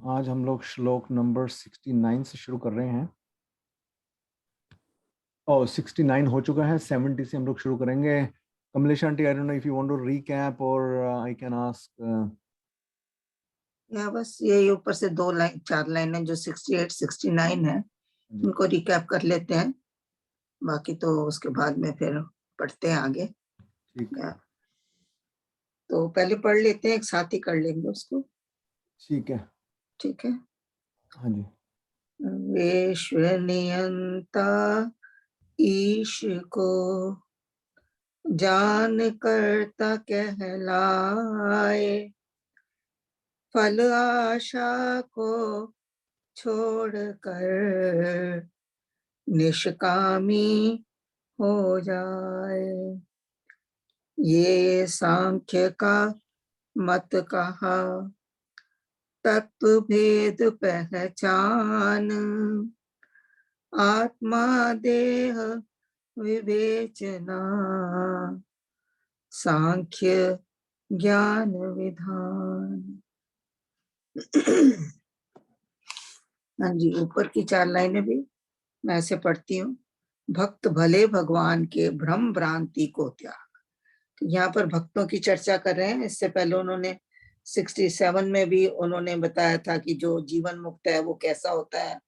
आज हम लोग श्लोक नंबर 69 से शुरू कर रहे हैं। और 69 हो चुका है, 70 से हम लोग शुरू करेंगे। Kamlesh aunty, I don't know if you want to recap और आई कैन आस्क। या बस यही ऊपर से 4 लाइनें जो 68 69 है उनको रिकैप कर लेते हैं, बाकी तो उसके बाद में फिर पढ़ते हैं आगे। ठीक है, तो पहले पढ़ लेते हैं, एक साथ ही कर लेंगे उसको। ठीक है, ठीक है। हाँ जी। विश्व नियंता ईश को जान करता कहलाए, फल आशा को छोड़कर निष्कामी हो जाए। ये सांख्य का मत कहा, तत्व भेद पहचान, आत्मा देह विवेचना, सांख्य ज्ञान विधान। हाँ जी, ऊपर की 4 लाइनें भी मैं ऐसे पढ़ती हूँ। भक्त भले भगवान के भ्रम भ्रांति को त्याग। यहाँ पर भक्तों की चर्चा कर रहे हैं। इससे पहले उन्होंने 67 में भी उन्होंने बताया था कि जो जीवन मुक्त है वो कैसा होता है।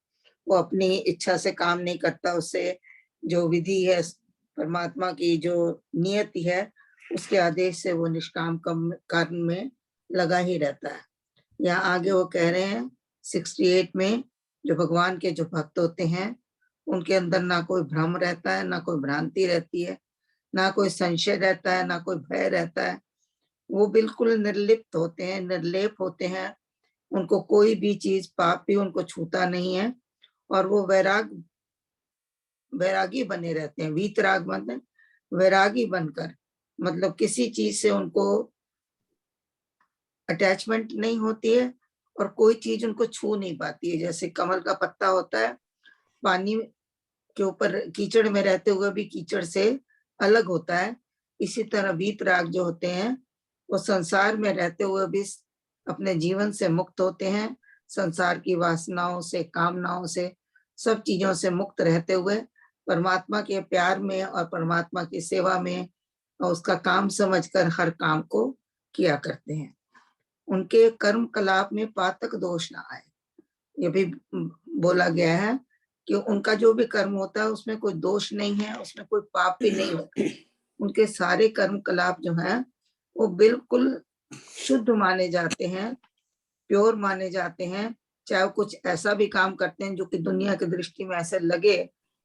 वो अपनी इच्छा से काम नहीं करता, उससे जो विधि है, परमात्मा की जो नियति है, उसके आदेश से वो निष्काम कर्म में लगा ही रहता है। यहाँ आगे वो कह रहे हैं 68 में, जो भगवान के जो भक्त होते हैं उनके अंदर ना कोई भ्रम रहता है, ना कोई भ्रांति रहती है, ना कोई संशय रहता है, ना कोई भय रहता है। वो बिल्कुल निर्लिप्त होते हैं, निर्लेप होते हैं। उनको कोई भी चीज, पाप भी उनको छूता नहीं है, और वो वैरागी बने रहते हैं। वीतराग मतलब वैरागी बनकर, मतलब किसी चीज से उनको अटैचमेंट नहीं होती है और कोई चीज उनको छू नहीं पाती है। जैसे कमल का पत्ता होता है, पानी के ऊपर कीचड़ में रहते हुए भी कीचड़ से अलग होता है, इसी तरह वीतराग जो होते हैं वो संसार में रहते हुए भी अपने जीवन से मुक्त होते हैं। संसार की वासनाओं से, कामनाओं से, सब चीजों से मुक्त रहते हुए परमात्मा के प्यार में और परमात्मा की सेवा में और उसका काम समझकर हर काम को किया करते हैं। उनके कर्म कलाप में पातक दोष ना आए, ये भी बोला गया है कि उनका जो भी कर्म होता है उसमें कोई दोष नहीं है, उसमें कोई पाप भी नहीं होता। उनके सारे कर्म कलाप जो है वो बिल्कुल शुद्ध माने जाते हैं, प्योर माने जाते हैं। चाहे वो कुछ ऐसा भी काम करते हैं जो कि दुनिया की दृष्टि में ऐसे लगे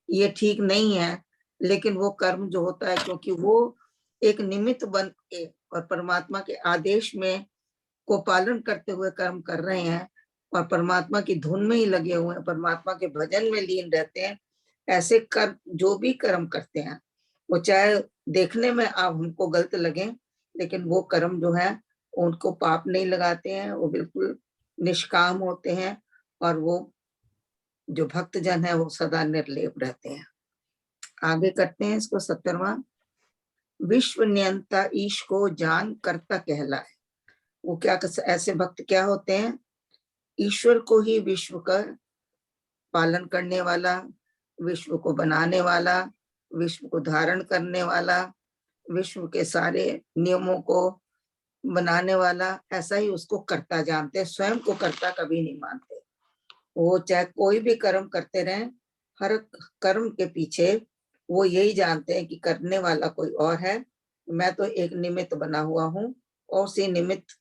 ये ठीक नहीं है, लेकिन वो कर्म जो होता है, क्योंकि वो एक निमित्त बन के और परमात्मा के आदेश में को पालन करते हुए कर्म कर रहे हैं और परमात्मा की धुन में ही लगे हुए हैं, परमात्मा के भजन में लीन रहते हैं, ऐसे कर्म जो भी कर्म करते हैं, वो चाहे देखने में आप हमको गलत लगे, लेकिन वो कर्म जो है उनको पाप नहीं लगाते हैं, वो बिल्कुल निष्काम होते हैं, और वो जो भक्त जन है वो सदा निर्लेप रहते हैं। आगे करते हैं इसको 70वां। विश्व नियंता ईश को जान करता कहलाए। वो क्या, ऐसे भक्त क्या होते हैं? ईश्वर को ही विश्व का पालन करने वाला, विश्व को बनाने वाला, विश्व को धारण करने वाला, विश्व के सारे नियमों को बनाने वाला, ऐसा ही उसको कर्ता जानते हैं, स्वयं को कर्ता कभी नहीं मानते। वो चाहे कोई भी कर्म करते रहे, हर कर्म के पीछे वो यही जानते हैं कि करने वाला कोई और है, मैं तो एक निमित्त बना हुआ हूँ, और उसी निमित्त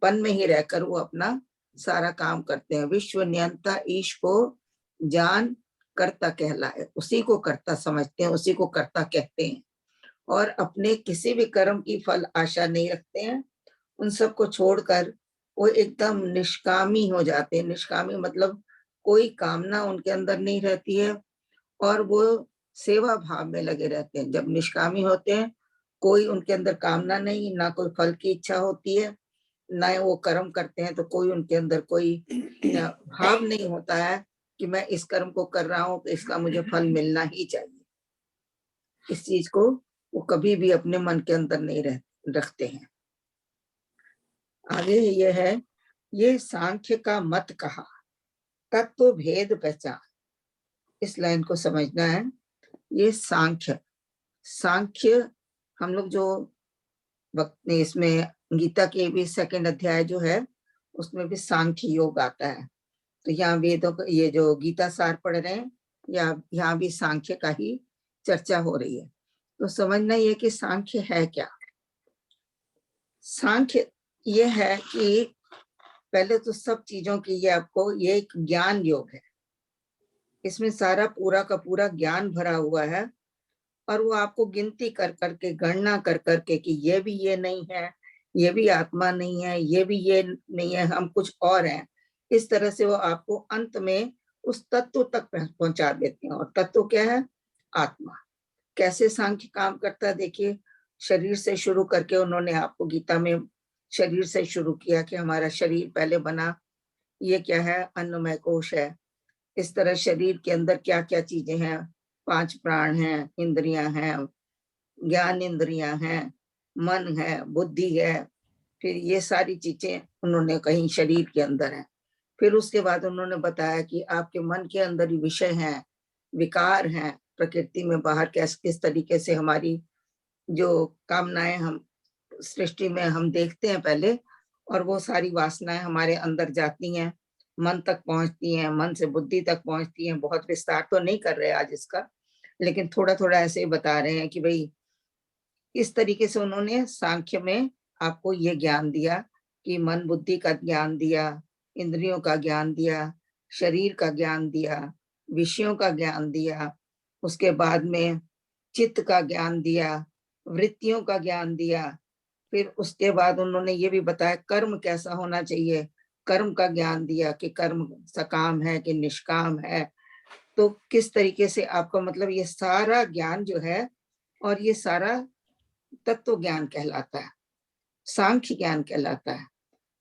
पन में ही रहकर वो अपना सारा काम करते हैं। विश्व नियंता ईश को जान कर्ता कहलाए, उसी को कर्ता समझते हैं, उसी को कर्ता कहते हैं, और अपने किसी भी कर्म की फल आशा नहीं रखते हैं। उन सबको छोड़कर वो एकदम निष्कामी हो जाते हैं। निष्कामी मतलब कोई कामना उनके अंदर नहीं रहती है, और वो सेवा भाव में लगे रहते हैं। जब निष्कामी होते हैं, कोई उनके अंदर कामना नहीं, ना कोई फल की इच्छा होती है, ना वो कर्म करते हैं तो कोई उनके अंदर कोई भाव नहीं होता है कि मैं इस कर्म को कर रहा हूं तो इसका मुझे फल मिलना ही चाहिए। इस चीज को वो कभी भी अपने मन के अंदर नहीं रखते हैं। आगे ये है, ये सांख्य का मत कहा, तत्व भेद पहचान। इस लाइन को समझना है। ये सांख्य हम लोग जो वक्त ने इसमें गीता के भी 2nd अध्याय जो है उसमें भी सांख्य योग आता है। तो यहाँ वेदों का ये जो गीता सार पढ़ रहे हैं या यहाँ भी सांख्य का ही चर्चा हो रही है। तो समझना ये कि सांख्य है क्या। सांख्य ये है कि पहले तो सब चीजों की ये आपको ये एक ज्ञान योग है। इसमें सारा पूरा का पूरा ज्ञान भरा हुआ है और वो आपको गिनती कर करके गणना कर करके कि ये भी ये नहीं है, ये भी आत्मा नहीं है, ये भी ये नहीं है, हम कुछ और हैं। इस तरह से वो आपको अंत में उस तत्व तक पहुंचा देते हैं। और तत्व क्या है? आत्मा। कैसे सांख्य काम करता है देखिए, शरीर से शुरू करके उन्होंने आपको गीता में शरीर से शुरू किया कि हमारा शरीर पहले बना, ये क्या है? अन्नमय कोश है। इस तरह शरीर के अंदर क्या क्या चीजें हैं, 5 प्राण हैं, इंद्रियां हैं, ज्ञान इंद्रियां हैं, मन है, बुद्धि है। फिर ये सारी चीजें उन्होंने कहीं शरीर के अंदर है। फिर उसके बाद उन्होंने बताया कि आपके मन के अंदर ही विषय हैं, विकार हैं, प्रकृति में बाहर किस तरीके से हमारी जो कामनाएं हम सृष्टि में हम देखते हैं पहले, और वो सारी वासनाएं हमारे अंदर जाती हैं, मन तक पहुंचती हैं, मन से बुद्धि तक पहुंचती हैं। बहुत विस्तार तो नहीं कर रहे आज इसका, लेकिन थोड़ा थोड़ा ऐसे ही बता रहे हैं कि भाई इस तरीके से उन्होंने सांख्य में आपको ये ज्ञान दिया कि मन बुद्धि का ज्ञान दिया, इंद्रियों का ज्ञान दिया, शरीर का ज्ञान दिया, विषयों का ज्ञान दिया, उसके बाद में चित्त का ज्ञान दिया, वृत्तियों का ज्ञान दिया। फिर उसके बाद उन्होंने ये भी बताया कर्म कैसा होना चाहिए, कर्म का ज्ञान दिया कि कर्म सकाम है कि निष्काम है। तो किस तरीके से आपका मतलब ये सारा ज्ञान जो है, और ये सारा तत्व ज्ञान कहलाता है, सांख्य ज्ञान कहलाता है।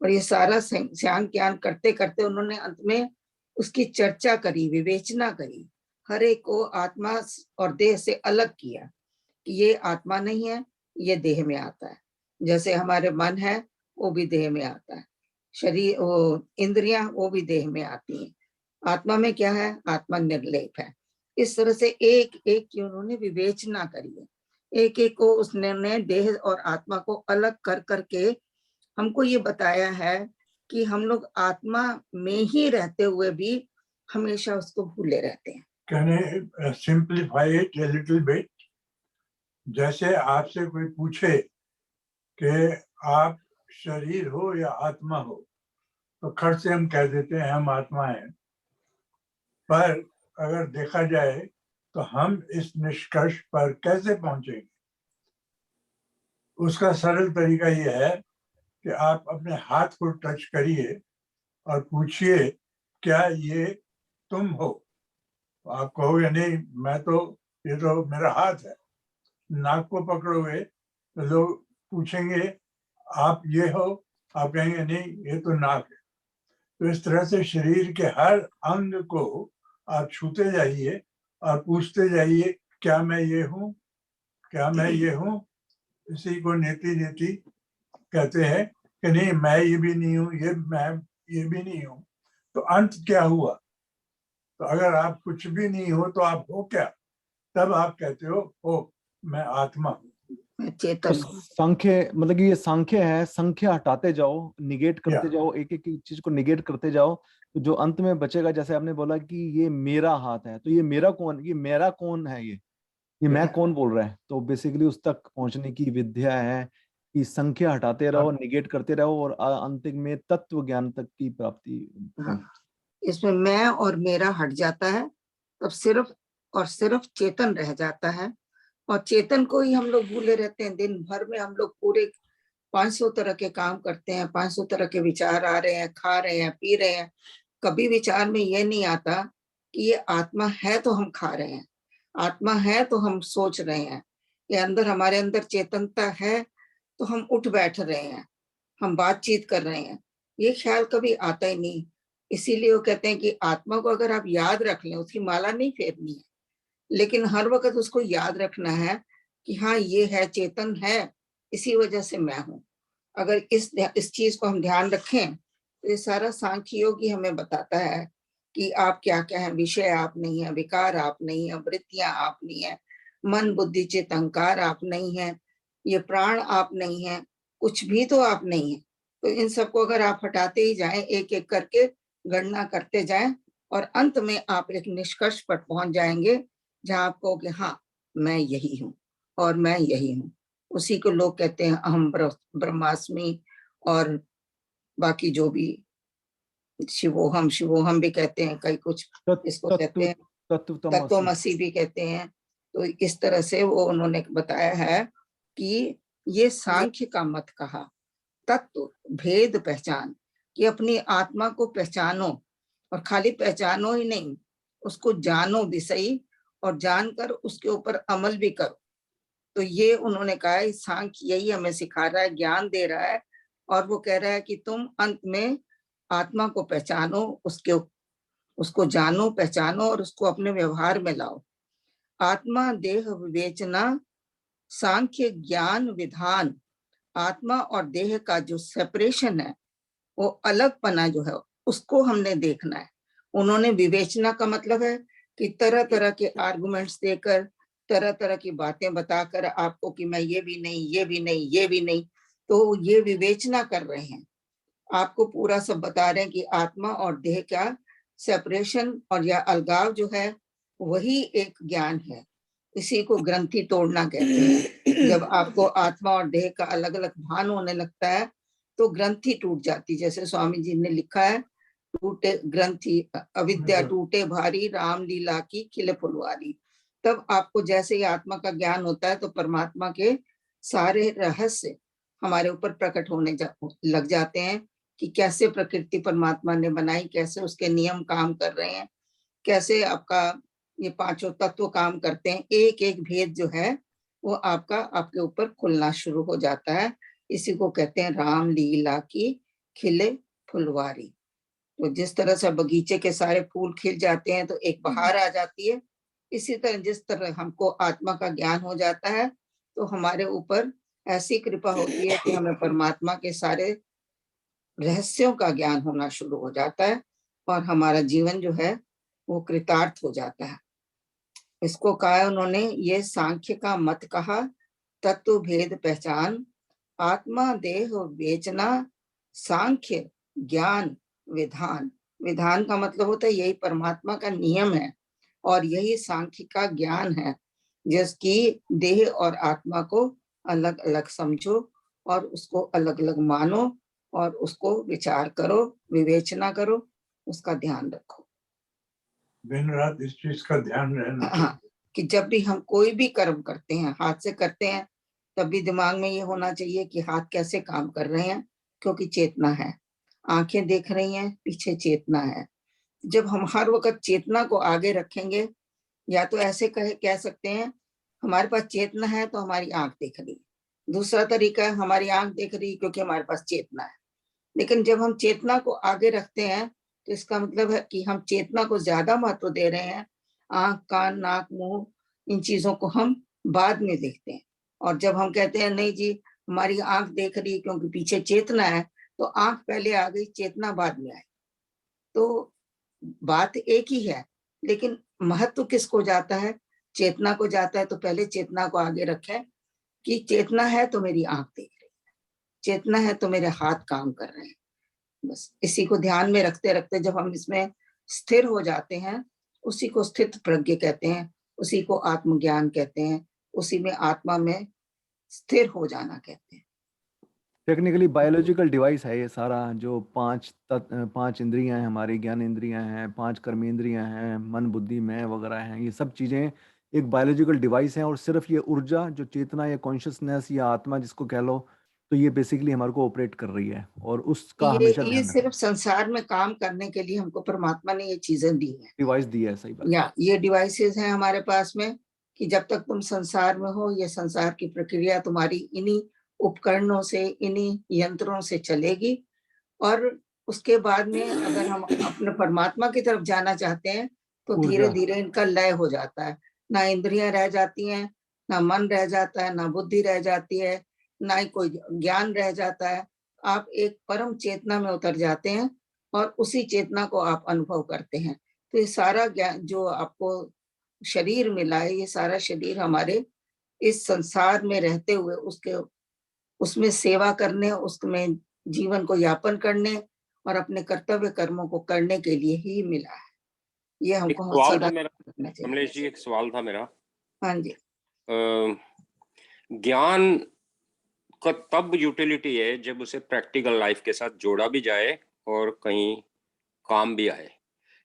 और ये सारा सांख्य ज्ञान करते करते उन्होंने अंत में उसकी चर्चा करी, विवेचना करी, हर एक को आत्मा और देह से अलग किया कि ये आत्मा नहीं है, ये देह में आता है। जैसे हमारे मन है वो भी देह में आता है, शरीर वो इंद्रियां वो भी देह में आती हैं। आत्मा में क्या है? आत्मा निर्लेप है। इस तरह से एक एक की उन्होंने विवेचना करी है, एक एक को उसने देह और आत्मा को अलग कर करके हमको ये बताया है कि हम लोग आत्मा में ही रहते हुए भी हमेशा उसको भूले रहते हैं। Can I simplify it a little bit? जैसे आपसे कोई पूछे कि आप शरीर हो या आत्मा हो, तो खट से हम कह देते हैं हम आत्मा हैं। पर अगर देखा जाए तो हम इस निष्कर्ष पर कैसे पहुंचेंगे? उसका सरल तरीका ये है कि आप अपने हाथ को टच करिए और पूछिए क्या ये तुम हो? आप कहोगे नहीं, मैं तो, ये तो मेरा हाथ है। नाक को पकड़ोगे तो लोग पूछेंगे आप ये हो, आप कहेंगे नहीं ये तो नाक है। तो इस तरह से शरीर के हर अंग को आप छूते जाइए और पूछते जाइए क्या मैं ये हूँ, क्या मैं ये हूँ। इसी को नेति नेति कहते हैं कि नहीं मैं ये भी नहीं हूँ, मैं ये भी नहीं हूँ। तो अंत क्या हुआ? तो अगर आप कुछ भी नहीं हो तो आप हो क्या? तब आप कहते हो मैं आत्मा हूँ, चेतन। सांख्य मतलब कि ये सांख्य है, संख्या हटाते जाओ, निगेट करते जाओ, एक एक चीज को निगेट करते जाओ, तो जो अंत में बचेगा, जैसे आपने बोला कि ये मेरा हाथ है, तो ये मेरा कौन, ये मेरा कौन है, ये मैं कौन बोल रहा है। तो बेसिकली उस तक पहुंचने की विद्या है कि संख्या हटाते रहो, निगेट करते रहो और अंतिम में तत्व ज्ञान तक की प्राप्ति। इसमें मैं और मेरा हट जाता है, तब सिर्फ और सिर्फ चेतन रह जाता है। और चेतन को ही हम लोग भूले रहते हैं। दिन भर में हम लोग पूरे 500 तरह के काम करते हैं, 500 तरह के विचार आ रहे हैं, खा रहे हैं, पी रहे हैं। कभी विचार में ये नहीं आता कि ये आत्मा है तो हम खा रहे हैं, आत्मा है तो हम सोच रहे हैं, ये अंदर हमारे अंदर चेतनता है तो हम उठ बैठ रहे हैं, हम बातचीत कर रहे हैं। ये ख्याल कभी आता ही नहीं। इसीलिए वो कहते हैं कि आत्मा को अगर आप याद रख लें, उसकी माला नहीं फेरनी है, लेकिन हर वक्त उसको याद रखना है कि हाँ ये है, चेतन है, इसी वजह से मैं हूं। अगर इस चीज को हम ध्यान रखें तो ये सारा सांख्य योग ही हमें बताता है कि आप क्या क्या है। विषय आप नहीं है, विकार आप नहीं है, वृत्तियां आप नहीं है, मन बुद्धि चित्त अहंकार आप नहीं है, ये प्राण आप नहीं है, कुछ भी तो आप नहीं है। तो इन सबको अगर आप हटाते ही जाएं, एक एक करके गणना करते जाएं, और अंत में आप एक निष्कर्ष पर पहुंच जाएंगे जहां आप कहोगे हाँ मैं यही हूँ और मैं यही हूँ। उसी को लोग कहते हैं अहम ब्रह्मास्मि, और बाकी जो भी शिवोहम शिवोहम भी कहते हैं, कई कुछ इसको कहते हैं, तत्वमसि भी कहते हैं। तो इस तरह से वो उन्होंने बताया है कि ये सांख्य का मत कहा, तत्व भेद पहचान, कि अपनी आत्मा को पहचानो, और खाली पहचानो ही नहीं, उसको जानो भी सही, और जानकर उसके ऊपर अमल भी करो। तो ये उन्होंने कहा है सांख्य यही हमें सिखा रहा है, ज्ञान दे रहा है, और वो कह रहा है कि तुम अंत में आत्मा को पहचानो, उसको जानो पहचानो और उसको अपने व्यवहार में लाओ। आत्मा देह विवेचना सांख्य ज्ञान विधान, आत्मा और देह का जो सेपरेशन है, वो अलग पना जो है, उसको हमने देखना है। उन्होंने विवेचना का मतलब है कि तरह तरह के आर्गुमेंट्स देकर, तरह तरह की बातें बताकर आपको कि मैं ये भी नहीं, ये भी नहीं, ये भी नहीं, तो ये विवेचना कर रहे हैं। आपको पूरा सब बता रहे हैं कि आत्मा और देह का सेपरेशन और या अलगाव जो है वही एक ज्ञान है। इसी को ग्रंथि तोड़ना कहते हैं। जब आपको आत्मा और देह का अलग अलग भान होने लगता है तो ग्रंथि टूट जाती। जैसे स्वामी जी ने लिखा है, टूटे ग्रंथि अविद्या टूटे भारी, राम लीला की खिले फुलवारी। तब आपको जैसे ही आत्मा का ज्ञान होता है तो परमात्मा के सारे रहस्य हमारे ऊपर प्रकट होने लग जाते हैं कि कैसे प्रकृति परमात्मा ने बनाई, कैसे उसके नियम काम कर रहे हैं, कैसे आपका ये पांचों तत्व काम करते हैं। एक एक भेद जो है वो आपके ऊपर खुलना शुरू हो जाता है। इसी को कहते हैं राम लीला की खिले फुलवारी। तो जिस तरह से बगीचे के सारे फूल खिल जाते हैं तो एक बहार आ जाती है, इसी तरह जिस तरह हमको आत्मा का ज्ञान हो जाता है तो हमारे ऊपर ऐसी कृपा होती है कि हमें परमात्मा के सारे रहस्यों का ज्ञान होना शुरू हो जाता है और हमारा जीवन जो है वो कृतार्थ हो जाता है। इसको कहा उन्होंने, ये सांख्य का मत कहा, तत्व भेद पहचान, आत्मा देह विवेचना सांख्य ज्ञान विधान। विधान का मतलब होता है यही परमात्मा का नियम है और यही सांख्य का ज्ञान है, जिसकी देह और आत्मा को अलग अलग समझो और उसको अलग अलग मानो और उसको विचार करो, विवेचना करो, उसका ध्यान रखो। दिन रात इस चीज का ध्यान रहना। हाँ, कि जब भी हम कोई भी कर्म करते हैं, हाथ से करते हैं, तब भी दिमाग में ये होना चाहिए कि हाथ कैसे काम कर रहे हैं, क्योंकि चेतना है। आंखें देख रही हैं, पीछे चेतना है। जब हम हर वक्त चेतना को आगे रखेंगे, या तो ऐसे कह सकते हैं हमारे पास चेतना है तो हमारी आंख देख रही है। दूसरा तरीका है हमारी आंख देख रही क्योंकि हमारे पास चेतना है। लेकिन जब हम चेतना को आगे रखते हैं तो इसका मतलब है कि हम चेतना को ज्यादा महत्व दे रहे हैं। आंख कान नाक मुंह इन चीजों को हम बाद में देखते हैं। और जब हम कहते हैं नहीं जी हमारी आंख देख रही क्योंकि पीछे चेतना है, तो आंख पहले आ गई, चेतना बाद में आई। तो बात एक ही है, लेकिन महत्व किसको जाता है? चेतना को जाता है। तो पहले चेतना को आगे रखें कि चेतना है तो मेरी आंख देख रही है, चेतना है तो मेरे हाथ काम कर रहे हैं। बस इसी को ध्यान में रखते रखते जब हम इसमें स्थिर हो जाते हैं, उसी को स्थित प्रज्ञ कहते हैं, उसी को आत्मज्ञान कहते हैं, उसी में आत्मा में स्थिर हो जाना कहते हैं। टेक्निकली बायोलॉजिकल डिवाइस है ये सारा, जो पांच इंद्रियां हैं हमारी, ज्ञान इंद्रियां हैं, पांच कर्मेंद्रियां हैं, मन बुद्धि मैं वगैरह हैं, ये सब चीजें एक बायोलॉजिकल डिवाइस हैं। और सिर्फ ये ऊर्जा जो चेतना या कॉन्शियसनेस या आत्मा जिसको कह लो, तो ये बेसिकली हमारे को ऑपरेट कर रही है और उसका हमेशा ये ध्यान रखना। सिर्फ संसार में काम करने के लिए हमको परमात्मा ने ये चीजें दी हैं, डिवाइस दी है, सही बात। या ये डिवाइसेस हैं हमारे पास में कि जब तक तुम संसार में हो, ये संसार की प्रक्रिया तुम्हारी इन्हीं उपकरणों से, इन्हीं यंत्रों से चलेगी। और उसके बाद में अगर हम अपने परमात्मा की तरफ जाना चाहते हैं तो धीरे धीरे इनका लय हो जाता है। ना इंद्रियां रह जाती हैं, ना मन रह जाता है, ना बुद्धि रह जाती है, ना ही कोई ज्ञान रह जाता है। आप एक परम चेतना में उतर जाते हैं और उसी चेतना को आप अनुभव करते हैं। तो ये सारा ज्ञान जो आपको शरीर मिला है, ये सारा शरीर हमारे इस संसार में रहते हुए उसके उसमें सेवा करने, उसमें जीवन को यापन करने और अपने कर्तव्य कर्मों को करने के लिए ही मिला है। ये एक हमको सवाल सदा था मेरा, रखना चाहिए। कमलेश जी, एक सवाल था मेरा। हाँ जी। ज्ञान का तब यूटिलिटी है जब उसे प्रैक्टिकल लाइफ के साथ जोड़ा भी जाए और कहीं काम भी आए।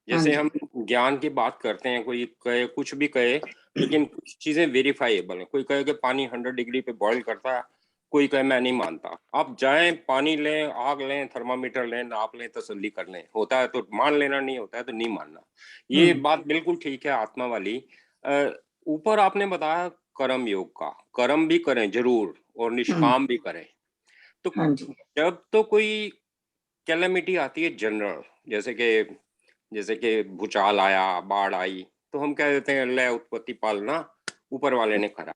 जैसे हाँ हम ज्ञान की बात करते हैं, कोई कहे कुछ भी कहे, लेकिन कुछ चीजें वेरीफाइएबल है। कोई कहे कि पानी 100 डिग्री पे बॉईल करता है, कोई कहे मैं नहीं मानता। आप जाएं, पानी लें, आग लें, थर्मामीटर लें, नाप लें, तसल्ली कर लें। होता है तो मान लेना, नहीं होता है तो नहीं मानना। ये बात बिल्कुल ठीक है, आत्मा वाली। ऊपर आपने बताया कर्म योग का, कर्म भी करें जरूर और निष्काम भी करें। तो हाँ जी। जब तो कोई कैलेमिटी आती है जनरल, जैसे कि भूचाल आया, बाढ़ आई, तो हम कह देते हैं अल्लाह उत्पत्ति पालना ऊपर वाले ने करा,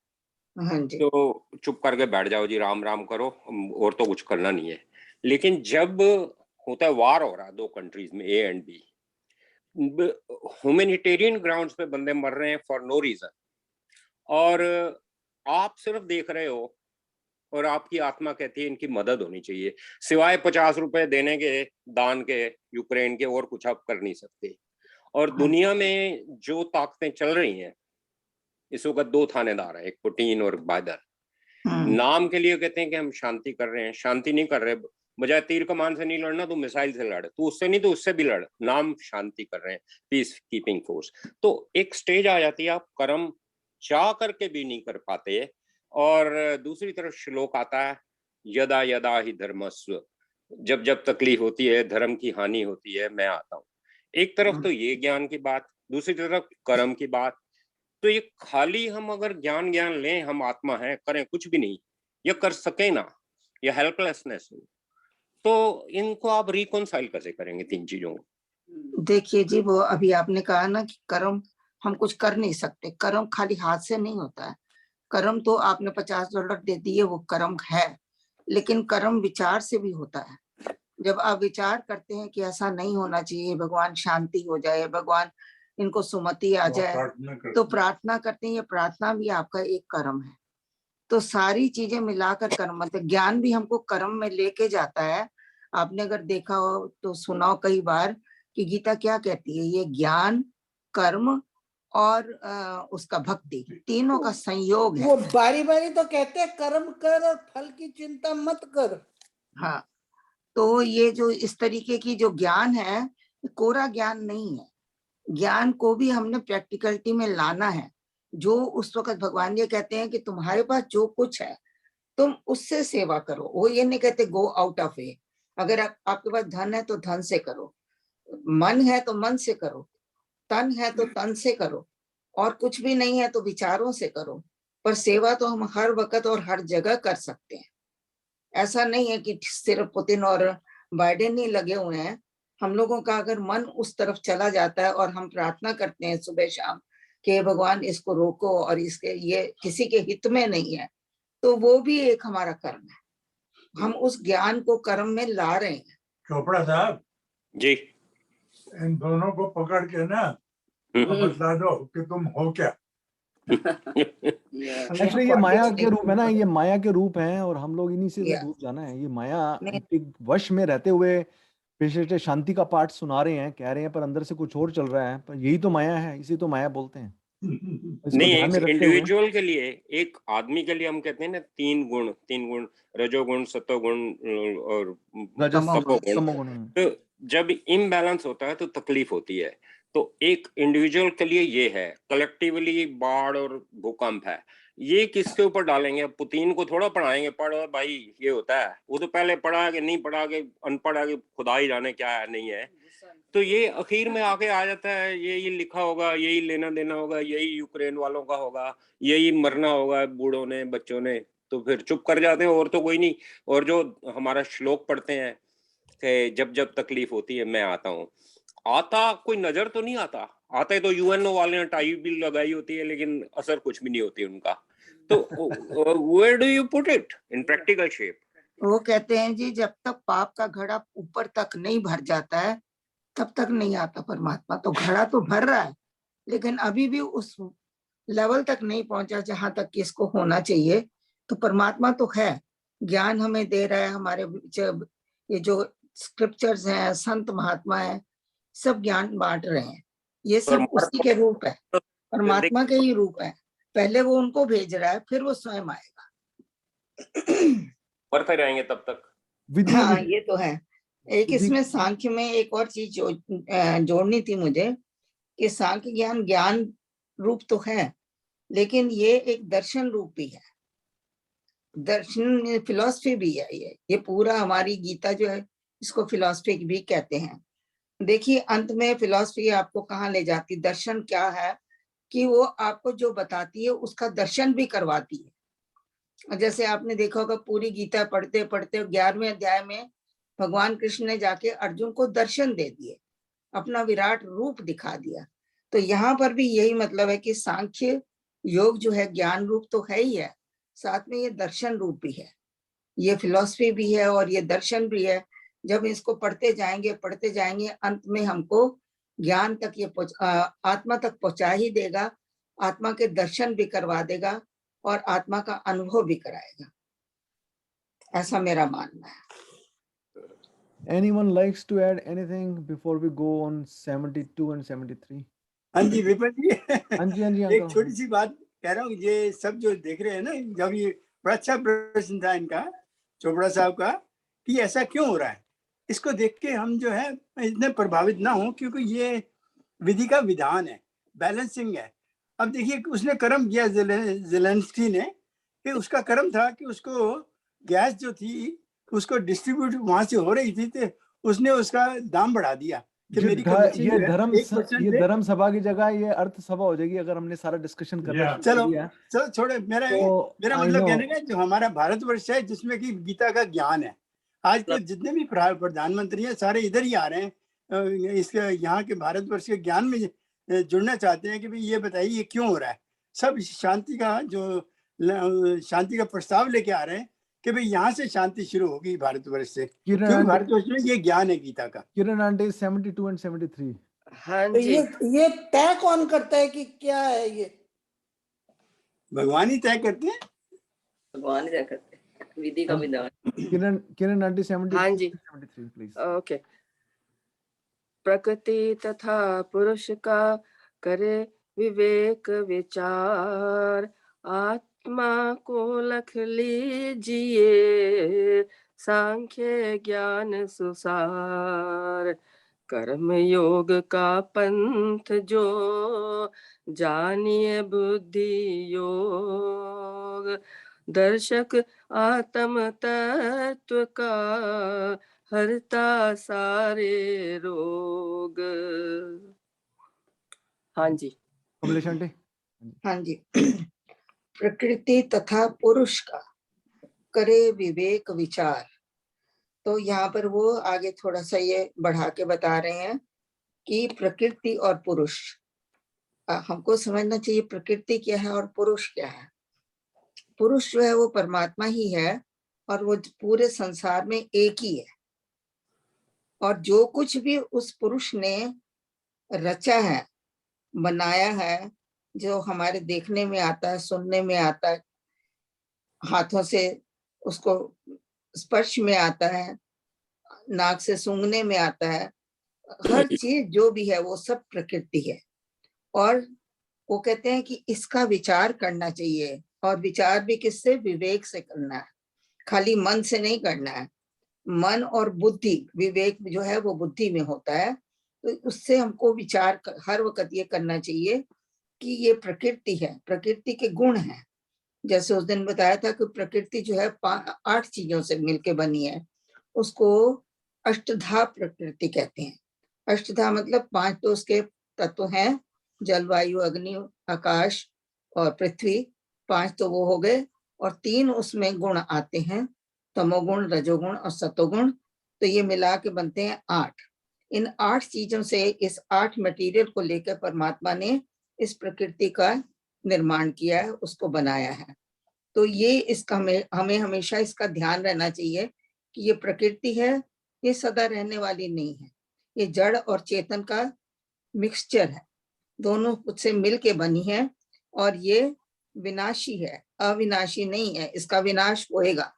हाँ जी। तो चुप करके बैठ जाओ जी, राम राम करो, और तो कुछ करना नहीं है। लेकिन जब होता है वार हो रहा है दो कंट्रीज में, A and B, humanitarian grounds पे बंदे मर रहे हैं फॉर नो रीजन, और आप सिर्फ देख रहे हो और आपकी आत्मा कहती है इनकी मदद होनी चाहिए, सिवाय 50 रुपए देने के, दान के, यूक्रेन के, और कुछ आप कर नहीं सकते। और दुनिया में जो ताकतें चल रही हैं इस वक्त, दो थानेदार हैं, एक पुतिन और बाइडन। नाम के लिए कहते हैं कि हम शांति कर रहे हैं, शांति नहीं कर रहे। बजाय तीर कमान से नहीं लड़ना, तो मिसाइल से लड़, तो उससे नहीं तो उससे भी लड़, नाम शांति कर रहे हैं, पीस कीपिंग फोर्स। तो एक स्टेज आ जाती है आप कर्म चाह करके भी नहीं कर पाते। और दूसरी तरफ श्लोक आता है, यदा यदा ही धर्मस्व, जब जब तकलीफ होती है, धर्म की हानि होती है, मैं आता हूँ। एक तरफ तो ये ज्ञान की बात, दूसरी तरफ कर्म की बात। तो ये खाली हम अगर ज्ञान ज्ञान लें, हम आत्मा हैं, करें कुछ भी नहीं, ये कर सके ना, ये हेल्पलेसनेस हो, तो इनको आप रिकॉन्साइल कैसे करेंगे तीन चीजों को? देखिए जी, वो अभी आपने कहा ना कि कर्म हम कुछ कर नहीं सकते, कर्म खाली हाथ से नहीं होता है। कर्म तो आपने $50 दे दिए, वो कर्म है, लेकिन कर्म विचार से भी होता है। जब आप विचार करते हैं कि ऐसा नहीं होना चाहिए, भगवान शांति हो जाए, भगवान इनको सुमति आ जाए, तो प्रार्थना करते हैं। ये प्रार्थना भी आपका एक कर्म है। तो सारी चीजें मिलाकर कर्म, मतलब ज्ञान भी हमको कर्म में लेके जाता है। आपने अगर देखा हो तो सुनाओ कई बार कि गीता क्या कहती है, ये ज्ञान, कर्म और उसका भक्ति, तीनों का संयोग है। वो बारी बारी तो कहते हैं कर्म कर और फल की चिंता मत कर। हाँ, तो ये जो इस तरीके की जो ज्ञान है, कोरा ज्ञान नहीं है। ज्ञान को भी हमने प्रैक्टिकलिटी में लाना है। जो उस वक्त भगवान ये कहते हैं कि तुम्हारे पास जो कुछ है तुम उससे सेवा करो। वो ये नहीं कहते गो आउट ऑफ वे। अगर आपके पास धन है तो धन से करो, मन है तो मन से करो, तन है तो तन से करो, और कुछ भी नहीं है तो विचारों से करो। पर सेवा तो हम हर वक्त और हर जगह कर सकते हैं। ऐसा नहीं है कि सिर्फ पुतिन और बाइडेन ही लगे हुए हैं। हम लोगों का अगर मन उस तरफ चला जाता है और हम प्रार्थना करते हैं सुबह शाम कि भगवान इसको रोको और इसके ये किसी के हित में नहीं है, तो वो भी एक हमारा कर्म है। हम उस ज्ञान को कर्म में ला रहे हैं। चोपड़ा साहब जी, इन दोनों को पकड़ के ना बतला दो कि तुम हो क्या। एक्चुअली ये माया के रूप है ना, ये माया के रूप हैं और हम लोग इन्हीं से दूर जाना है। ये माया के वश में रहते हुए पिछले शांति का पाठ सुना रहे हैं, कह रहे हैं, पर अंदर से कुछ और चल रहा है। पर यही तो माया है, इसी तो माया बोलते हैं। इसको नहीं, ध्यान में एक रखते हुए इंडिविजुअल के लिए, एक आदमी के लिए हम कहते हैं ना, तीन गुण, रजोगुण, सतोगुण और तमोगुण। तमोगुण। तो जब इम्बैलेंस होता है तो तकलीफ होती है। तो एक इंडिविजुअल के लिए ये है, कलेक्टिवली बाढ़ और भूकंप है, ये किसके ऊपर डालेंगे? पुतिन को थोड़ा पढ़ाएंगे, पढ़ो भाई ये होता है। वो तो पहले पढ़ा के नहीं पढ़ा के अनपढ़ है, खुदा ही जाने क्या है नहीं है। तो ये आखिर में आके आ जाता है, यही लिखा होगा, यही लेना देना होगा, यही यूक्रेन वालों का होगा, यही मरना होगा बूढ़ों ने, बच्चों ने, तो फिर चुप कर जाते हैं और तो कोई नहीं। और जो हमारा श्लोक पढ़ते हैं कि जब जब तकलीफ होती है मैं आता हूँ, आता कोई नजर तो नहीं आता, आते तो यूएनओ वाले ने टाई भी लगाई होती है, लेकिन असर कुछ भी नहीं होती उनका। तो where do you put it in practical shape? वो कहते हैं जी जब तक पाप का घड़ा ऊपर तक नहीं भर जाता है तब तक नहीं आता परमात्मा। तो घड़ा तो भर रहा है लेकिन अभी भी उस लेवल तक नहीं पहुंचा जहां तक कि इसको होना चाहिए। तो परमात्मा तो है, ज्ञान हमें दे रहा है, हमारे ये जो स्क्रिप्चर्स हैं, संत महात्मा है, सब ज्ञान बांट रहे हैं। ये सब उसी के रूप है, परमात्मा के ही रूप है। पहले वो उनको भेज रहा है, फिर वो स्वयं आएगा। बढ़ते रहेंगे तब तक। विधि हाँ ये तो है। एक विधि इसमें सांख्य में एक और चीज जोड़नी थी मुझे कि सांख्य ज्ञान ज्ञान रूप तो है लेकिन ये एक दर्शन रूप भी है, दर्शन फिलॉसफी भी है। ये पूरा हमारी गीता जो है इसको फिलॉसफी भी कहते हैं। देखिए अंत में फिलॉसफी आपको कहाँ ले जाती, दर्शन क्या है कि वो आपको जो बताती है उसका दर्शन भी करवाती है। जैसे आपने देखा होगा पूरी गीता पढ़ते पढ़ते 11वें अध्याय में भगवान कृष्ण ने जाके अर्जुन को दर्शन दे दिए, अपना विराट रूप दिखा दिया। तो यहाँ पर भी यही मतलब है कि सांख्य योग जो है ज्ञान रूप तो है ही है, साथ में ये दर्शन रूप भी है, ये फिलॉसफी भी है और ये दर्शन भी है। जब इसको पढ़ते जाएंगे अंत में हमको ज्ञान तक ये आत्मा तक पहुंचा ही देगा, आत्मा के दर्शन भी करवा देगा और आत्मा का अनुभव भी कराएगा, ऐसा मेरा मानना है। anyone likes to add anything before we go on 72 and 73? हाँ जी विपन जी, हाँ जी एक अंकल। छोटी सी बात कह रहा हूँ, ये सब जो देख रहे हैं ना, जब ये बड़ा अच्छा प्रश्न था इनका, चोपड़ा साहब का, कि ऐसा क्यों हो रहा है। इसको देख के हम जो है इतने प्रभावित ना हो, क्योंकि ये विधि का विधान है, बैलेंसिंग है। अब देखिए उसने कर्म किया ज़ेलेंस्की ने, कि उसका कर्म था कि उसको गैस जो थी उसको डिस्ट्रीब्यूट वहां से हो रही थी, तो उसने उसका दाम बढ़ा दिया कि मेरी कमीशन ये जो है धर्म 1% ये पे। धर्म सभा की जगह ये अर्थ सभा हो जाएगी अगर हमने सारा डिस्कशन करना Yeah. शुरू कर चलो दिया। चलो छोड़े, मेरा तो मेरा I मतलब know कहने का जो हमारा भारतवर्ष है जिसमें कि गीता का ज्ञान है, आज के जितने भी प्रधानमंत्री हैं सारे इधर ही आ रहे हैं, इसके यहाँ के भारतवर्ष के ज्ञान में जुड़ना चाहते हैं कि भाई ये बताइए ये क्यों हो रहा है। सब शांति का शांति का प्रस्ताव लेके आ रहे हैं कि भाई यहाँ से शांति शुरू होगी भारतवर्ष से, क्योंकि भारतवर्ष में ये ज्ञान है गीता का। किरण आंटी 72 and 73। हाँ तो जी, ये तय कौन करता है कि क्या है ये? भगवान ही तय करते हैं। भगवान क्या करते हैं, विधि का विधान। किरण आंटी 72 हाँ जी, 73 प्लीज। ओके। प्रकृति तथा पुरुष का करे विवेक विचार, आत्मा को लख लीजिए सांख्य ज्ञान सुसार। कर्म योग का पंथ जो जानिए बुद्धि योग, दर्शक आत्म तत्व का हरता सारे रोग। हाँ जी, कमलेश आंटी। हाँ जी। प्रकृति तथा पुरुष का करे विवेक विचार, तो यहाँ पर वो आगे थोड़ा सा ये बढ़ा के बता रहे हैं कि प्रकृति और पुरुष, हमको समझना चाहिए प्रकृति क्या है और पुरुष क्या है। पुरुष जो है वो परमात्मा ही है और वो पूरे संसार में एक ही है, और जो कुछ भी उस पुरुष ने रचा है, बनाया है, जो हमारे देखने में आता है, सुनने में आता है, हाथों से उसको स्पर्श में आता है, नाक से सूंघने में आता है, हर चीज जो भी है वो सब प्रकृति है। और वो कहते हैं कि इसका विचार करना चाहिए, और विचार भी किससे, विवेक से करना है, खाली मन से नहीं करना है। मन और बुद्धि, विवेक जो है वो बुद्धि में होता है, तो उससे हमको विचार हर वक्त ये करना चाहिए कि ये प्रकृति है, प्रकृति के गुण हैं। जैसे उस दिन बताया था कि प्रकृति जो है 8 चीजों से मिलके बनी है, उसको अष्टधा प्रकृति कहते हैं। अष्टधा मतलब 5 तो उसके तत्व हैं, जल वायु अग्नि आकाश और पृथ्वी, 5 तो वो हो गए, और 3 उसमें गुण आते हैं, तमोगुण, रजोगुण और सतोगुण, तो ये मिला के बनते हैं 8। इन 8 चीजों से, इस 8 मटेरियल को लेकर परमात्मा ने इस प्रकृति का निर्माण किया है, उसको बनाया है। तो ये इसका हमें हमेशा इसका ध्यान रहना चाहिए कि ये प्रकृति है, ये सदा रहने वाली नहीं है, ये जड़ और चेतन का मिक्सचर है, दोनों खुद से मिल के बनी है और ये विनाशी है, अविनाशी नहीं है। इसका विनाश होएगा,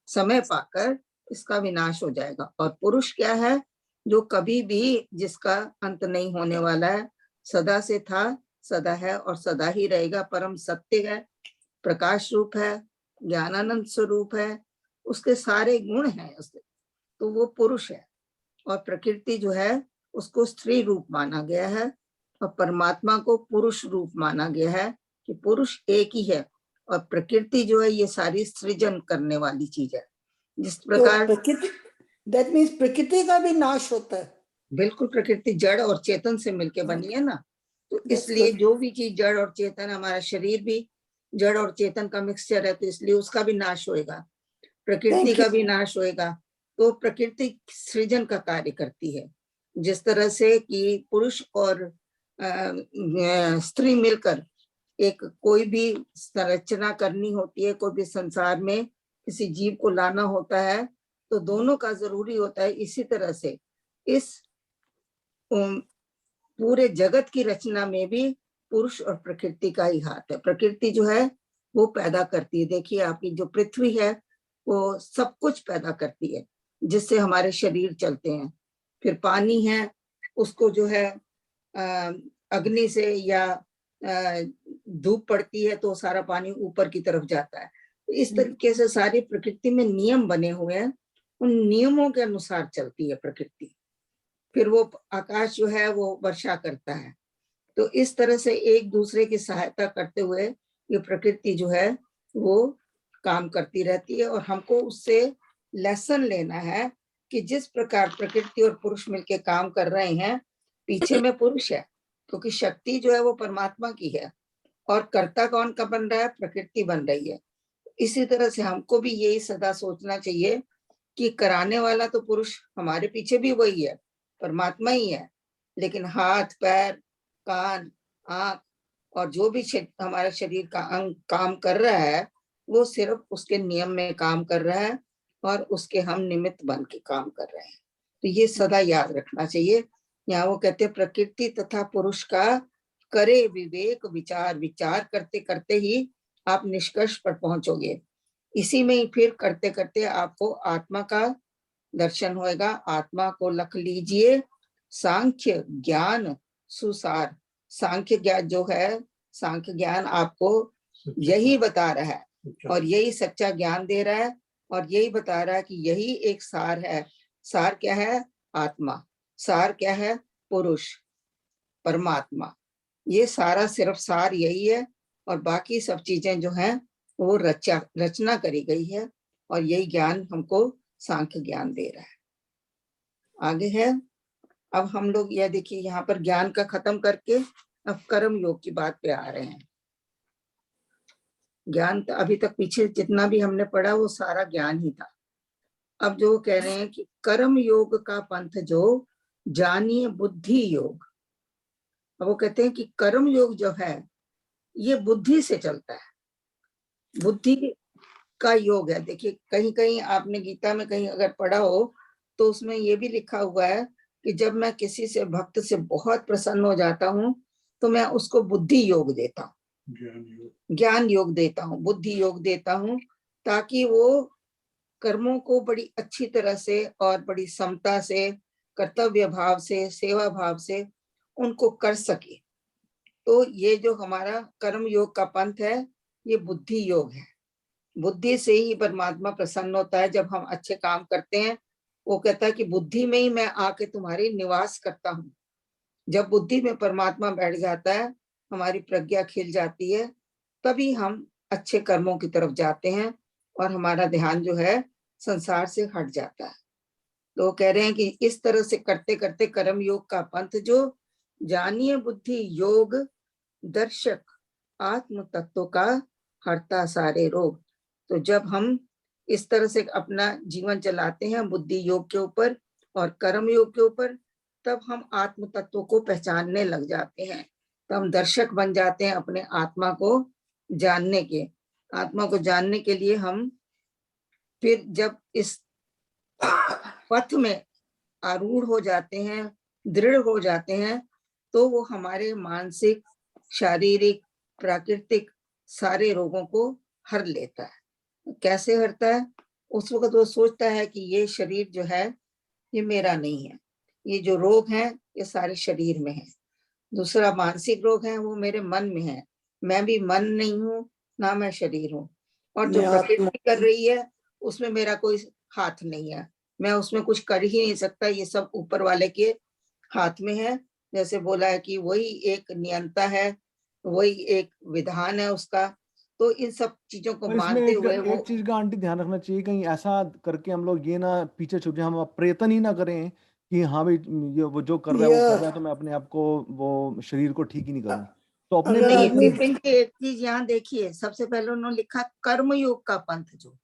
समय पाकर इसका विनाश हो जाएगा। और पुरुष क्या है? जो कभी भी, जिसका अंत नहीं होने वाला है, सदा से था, सदा है और सदा ही रहेगा, परम सत्य है, प्रकाश रूप है, ज्ञानानंद स्वरूप है, उसके सारे गुण हैं उसके, तो वो पुरुष है। और प्रकृति जो है उसको स्त्री रूप माना गया है और परमात्मा को पुरुष रूप माना गया है कि पुरुष एक ही है और प्रकृति जो है ये सारी सृजन करने वाली चीज है। जिस प्रकार प्रकृति, दैट मीन्स प्रकृति का भी नाश होता है। बिल्कुल, प्रकृति जड़ और चेतन से मिलके बनी है ना, तो इसलिए जो भी चीज जड़ और चेतन, हमारा शरीर भी जड़ और चेतन का मिक्सचर है, तो इसलिए उसका भी नाश होएगा, प्रकृति का भी नाश होएगा। तो प्रकृति सृजन का कार्य करती है। जिस तरह से कि पुरुष और स्त्री मिलकर एक कोई भी संरचना करनी होती है, कोई भी संसार में किसी जीव को लाना होता है, तो दोनों का जरूरी होता है। इसी तरह से इस पूरे जगत की रचना में भी पुरुष और प्रकृति का ही हाथ है। प्रकृति जो है वो पैदा करती है। देखिए, आपकी जो पृथ्वी है वो सब कुछ पैदा करती है, जिससे हमारे शरीर चलते हैं। फिर पानी है, उसको जो है अग्नि से या धूप पड़ती है तो सारा पानी ऊपर की तरफ जाता है। तो इस तरीके से सारी प्रकृति में नियम बने हुए हैं, उन नियमों के अनुसार चलती है प्रकृति। फिर वो आकाश जो है वो वर्षा करता है। तो इस तरह से एक दूसरे की सहायता करते हुए ये प्रकृति जो है वो काम करती रहती है। और हमको उससे लेसन लेना है कि जिस प्रकार प्रकृति और पुरुष मिलके काम कर रहे हैं, पीछे में पुरुष है, क्योंकि शक्ति जो है वो परमात्मा की है और कर्ता कौन का बन रहा है? प्रकृति बन रही है। इसी तरह से हमको भी यही सदा सोचना चाहिए कि कराने वाला तो पुरुष, हमारे पीछे भी वही है, परमात्मा ही है, लेकिन हाथ, पैर, कान, आंख और जो भी हमारे शरीर का अंग काम कर रहा है वो सिर्फ उसके नियम में काम कर रहा है और उसके हम निमित्त बन के काम कर रहे हैं। तो ये सदा याद रखना चाहिए। यहाँ वो कहते हैं प्रकृति तथा पुरुष का करे विवेक विचार, विचार करते करते ही आप निष्कर्ष पर पहुंचोगे। इसी में ही फिर करते करते आपको आत्मा का दर्शन होएगा। आत्मा को लख लीजिए, सांख्य ज्ञान सुसार। सांख्य ज्ञान जो है, सांख्य ज्ञान आपको यही बता रहा है और यही सच्चा ज्ञान दे रहा है और यही बता रहा है कि यही एक सार है। सार क्या है? आत्मा। सार क्या है? पुरुष, परमात्मा। ये सारा सिर्फ सार यही है और बाकी सब चीजें जो हैं वो रचना करी गई है और यही ज्ञान हमको सांख्य ज्ञान दे रहा है। आगे है, अब हम लोग यह देखिए यहाँ पर ज्ञान का खत्म करके अब कर्म योग की बात पे आ रहे हैं। ज्ञान अभी तक पीछे जितना भी हमने पढ़ा वो सारा ज्ञान ही था। अब जो कह रहे हैं कि कर्म योग का पंथ जो जानिए बुद्धि योग। अब वो कहते हैं कि कर्म योग जो है ये बुद्धि से चलता है, बुद्धि का योग है। देखिए, कहीं कहीं आपने गीता में कहीं अगर पढ़ा हो तो उसमें ये भी लिखा हुआ है कि जब मैं किसी से भक्त से बहुत प्रसन्न हो जाता हूँ तो मैं उसको बुद्धि योग देता हूँ, ज्ञान योग देता हूँ, बुद्धि योग देता हूँ, ताकि वो कर्मों को बड़ी अच्छी तरह से और बड़ी समता से, कर्तव्य भाव से, सेवा भाव से उनको कर सके। तो ये जो हमारा कर्म योग का पंथ है ये बुद्धि योग है। बुद्धि से ही परमात्मा प्रसन्न होता है जब हम अच्छे काम करते हैं। वो कहता है कि बुद्धि में ही मैं आके तुम्हारी निवास करता हूँ। जब बुद्धि में परमात्मा बैठ जाता है, हमारी प्रज्ञा खिल जाती है, तभी हम अच्छे कर्मों की तरफ जाते हैं और हमारा ध्यान जो है संसार से हट जाता है। तो कह रहे हैं कि इस तरह से करते करते कर्म योग का पंथ जो जानिए बुद्धि योग दर्शक आत्म तत्व का हरता सारे रोग। तो जब हम इस तरह से अपना जीवन चलाते हैं बुद्धि योग के ऊपर और कर्म योग के ऊपर, तब हम आत्म तत्व को पहचानने लग जाते हैं, तब हम दर्शक बन जाते हैं अपने आत्मा को जानने के। आत्मा को जानने के लिए हम फिर जब इस पथ में आरूढ़ हो जाते हैं, दृढ़ हो जाते हैं, तो वो हमारे मानसिक, शारीरिक, प्राकृतिक सारे रोगों को हर लेता है। कैसे हरता है? उस वक्त वो सोचता है कि ये शरीर जो है ये मेरा नहीं है, ये जो रोग है ये सारे शरीर में है। दूसरा मानसिक रोग है वो मेरे मन में है, मैं भी मन नहीं हूँ ना मैं शरीर हूँ, और जो मैं आत्मा प्रकृति कर रही है उसमें मेरा कोई हाथ नहीं है, मैं उसमें कुछ कर ही नहीं सकता, ये सब ऊपर वाले के हाथ में है। जैसे बोला है कि वही एक नियंता है, वही एक विधान है उसका। तो इन सब चीजों को और इसमें मानते एक, हुए वो एक चीज का आंटी ध्यान रखना चाहिए, कहीं ऐसा करके हम लोग ये ना पीछे छूट जाए, हम प्रयत्न ही ना करें कि हाँ भाई ये वो जो कर रहा है वो कर रहा है, तो मैं अपने आप को वो शरीर को ठीक ही नहीं करूं। तो अपने अगर नहीं, आदमी विपिन की एक चीज यहाँ देखिए, सबसे पहले उन्होंने लिखा कर्म योग का पंथ, जो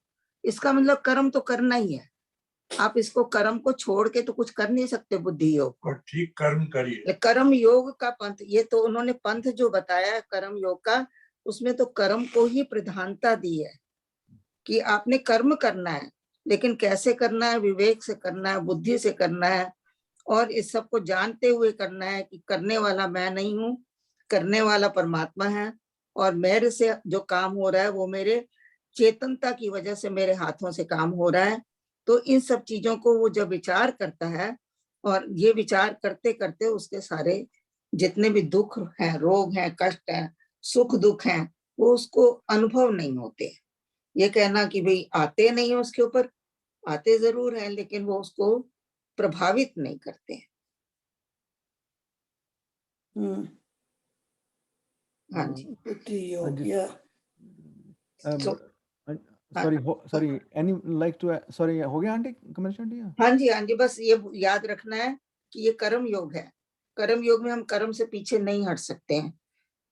इसका मतलब कर्म तो करना ही है। आप इसको कर्म को छोड़ के तो कुछ कर नहीं सकते बुद्धि योग को। और ठीक कर्म करिए। कर्म योग का पंथ, ये तो उन्होंने पंथ जो बताया कर्म योग का, उसमें तो कर्म को ही प्रधानता दी है कि आपने कर्म करना है, लेकिन कैसे करना है? विवेक से करना है, बुद्धि से करना है, और इस सब को जानते हुए करना है कि करने वाला मैं नहीं हूँ, करने वाला परमात्मा है, और मेरे से जो काम हो रहा है वो मेरे चेतनता की वजह से मेरे हाथों से काम हो रहा है। तो इन सब चीजों को वो जब विचार करता है, और ये विचार करते करते उसके सारे जितने भी दुख हैं, रोग हैं, कष्ट हैं, सुख दुख हैं, वो उसको अनुभव नहीं होते। ये कहना कि भाई आते नहीं है उसके ऊपर, आते जरूर हैं, लेकिन वो उसको प्रभावित नहीं करते हैं। हाँ जी। बुद्धि हाँ योग जी। या तो sorry any like to sorry, हो गया आंटी कमेंट आंटी? हाँ जी, हाँ जी, बस ये याद रखना है कि ये कर्म योग है। कर्म योग में हम कर्म से पीछे नहीं हट सकते हैं,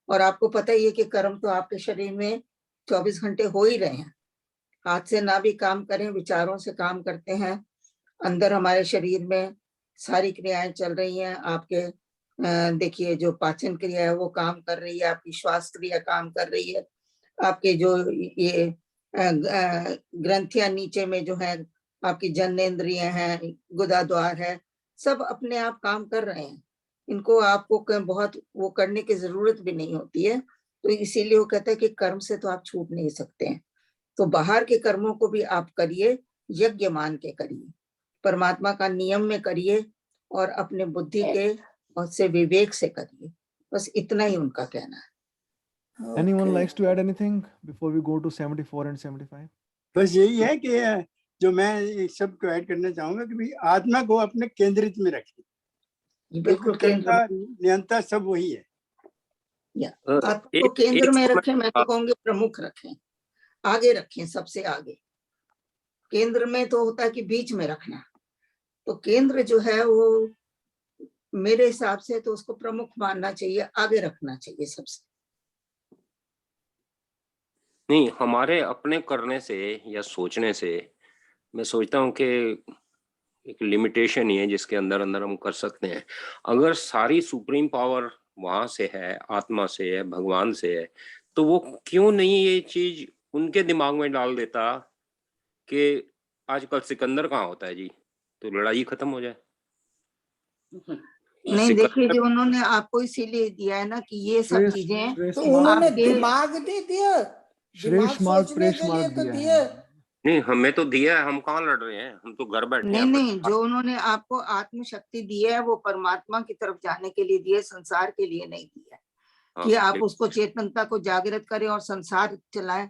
और आपको पता ही है कि कर्म तो आपके शरीर में 24 घंटे हो ही रहे हैं। हाथ से ना भी काम करें, विचारों से काम करते हैं। अंदर हमारे शरीर में सारी क्रियाएं चल रही हैं। आपके देखिए जो पाचन क्रिया है वो काम कर रही है, आपकी श्वास क्रिया काम कर रही है, आपके जो ये ग्रंथियां नीचे में जो है, आपकी जननेंद्रिय हैं, गुदा द्वार है, सब अपने आप काम कर रहे हैं। इनको आपको बहुत वो करने की जरूरत भी नहीं होती है। तो इसीलिए वो कहते हैं कि कर्म से तो आप छूट नहीं सकते हैं। तो बाहर के कर्मों को भी आप करिए, यज्ञ मान के करिए, परमात्मा का नियम में करिए, और अपने बुद्धि के और से विवेक से करिए। बस इतना ही उनका कहना है। Anyone likes to add anything before we go to 74 and 75? बस यही है कि जो मैं एक शब्द को ऐड करना चाहूंगा कि भाई आत्मा को अपने केंद्रित में रखिए। बिल्कुल केंद्र नियंता सब वही है। आत्मा को केंद्र में रखें, मैं तो कहूंगी प्रमुख रखें, आगे रखें, सबसे आगे। केंद्र में तो होता है कि बीच में रखना, तो केंद्र जो है वो मेरे हिसाब से तो उसको प्रमुख मानना चाहिए, आगे रखना चाहिए सबसे। नहीं, हमारे अपने करने से या सोचने से मैं सोचता हूँ कि एक लिमिटेशन ही है जिसके अंदर अंदर हम कर सकते हैं। अगर सारी सुप्रीम पावर वहां से है, आत्मा से है, भगवान से है, तो वो क्यों नहीं ये चीज उनके दिमाग में डाल देता कि आजकल सिकंदर कहाँ होता है जी, तो लड़ाई खत्म हो जाए। नहीं देखिए, जो उन्होंने आपको इसीलिए दिया है ना कि ये सब चीजें तो उन्होंने आपके दिमाग नहीं दिया, दिमाग सोचने के लिए तो दिया। नहीं, हमें तो दिया है, हम कहाँ लड़ रहे हैं, हम तो घर बैठे हैं। नहीं, जो उन्होंने आपको आत्म शक्ति दी है वो परमात्मा की तरफ जाने के लिए दी है, संसार के लिए नहीं दी है कि आप उसको चेतनता को जागृत करें और संसार चलाएं।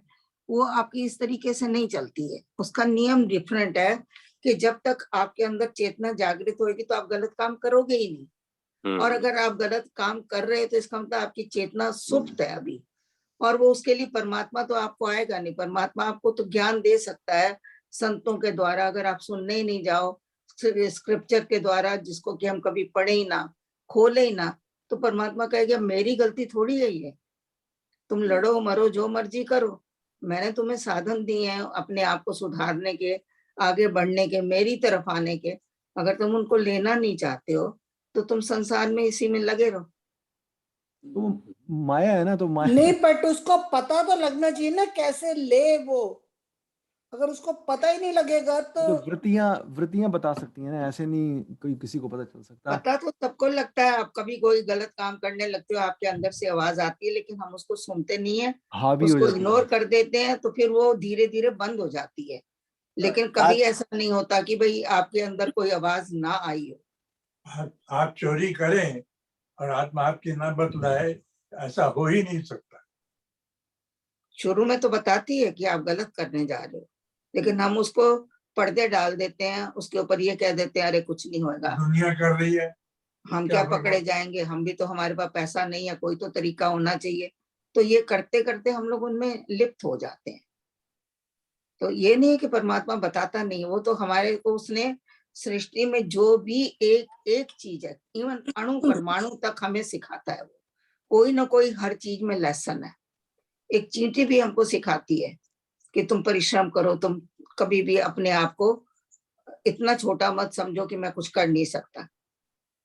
वो आपकी इस तरीके से नहीं चलती है। उसका नियम डिफरेंट है कि जब तक आपके अंदर चेतना जागृत होगी तो आप गलत काम करोगे ही नहीं, और अगर आप गलत काम कर रहे हैं तो इसका मतलब आपकी चेतना सुप्त है अभी, और वो उसके लिए परमात्मा तो आपको आएगा नहीं। परमात्मा आपको तो ज्ञान दे सकता है संतों के द्वारा, अगर आप सुनने ही नहीं जाओ स्क्रिप्चर के द्वारा, जिसको कि हम कभी पढ़े ही ना, खोले ही ना, तो परमात्मा कहेगा मेरी गलती थोड़ी है ये, तुम लड़ो मरो जो मर्जी करो, मैंने तुम्हें साधन दिए हैं अपने आप को सुधारने के, आगे बढ़ने के, मेरी तरफ आने के। अगर तुम उनको लेना नहीं चाहते हो तो तुम संसार में इसी में लगे रहो। तो माया है ना, तो माया नहीं, बट उसको पता तो लगना चाहिए ना कैसे ले वो। अगर उसको पता ही नहीं लगेगा तो तो वृत्तियां बता सकती हैं ना, ऐसे नहीं कोई किसी को पता चल सकता। पता तो सबको लगता है। आप कभी कोई गलत काम करने लगते हो, आपके अंदर से आवाज आती है, लेकिन हम उसको सुनते नहीं है, हावी हो उसको जाती इग्नोर है। कर देते हैं, तो फिर वो धीरे धीरे बंद हो जाती है। लेकिन कभी ऐसा नहीं होता कि भाई आपके अंदर कोई आवाज ना आई हो। आप चोरी करें और आत्मा आपकी ना बतलाए, ऐसा हो ही नहीं सकता। शुरू में तो बताती है कि आप गलत करने जा रहे हो, लेकिन हम उसको पर्दे डाल देते हैं, उसके ऊपर ये कह देते हैं अरे कुछ नहीं होगा, दुनिया कर रही है, हम क्या क्या पकड़े जाएंगे, हम भी तो, हमारे पास पैसा नहीं है, कोई तो तरीका होना चाहिए। तो ये करते करते हम लोग उनमें लिप्त हो जाते हैं। तो ये नहीं है कि परमात्मा बताता नहीं, वो तो हमारे को उसने सृष्टि में जो भी एक एक चीज है, इवन अणु परमाणु तक हमें सिखाता है। वो कोई ना कोई हर चीज में लेसन है। एक चींटी भी हमको सिखाती है कि तुम परिश्रम करो, तुम कभी भी अपने आप को इतना छोटा मत समझो कि मैं कुछ कर नहीं सकता।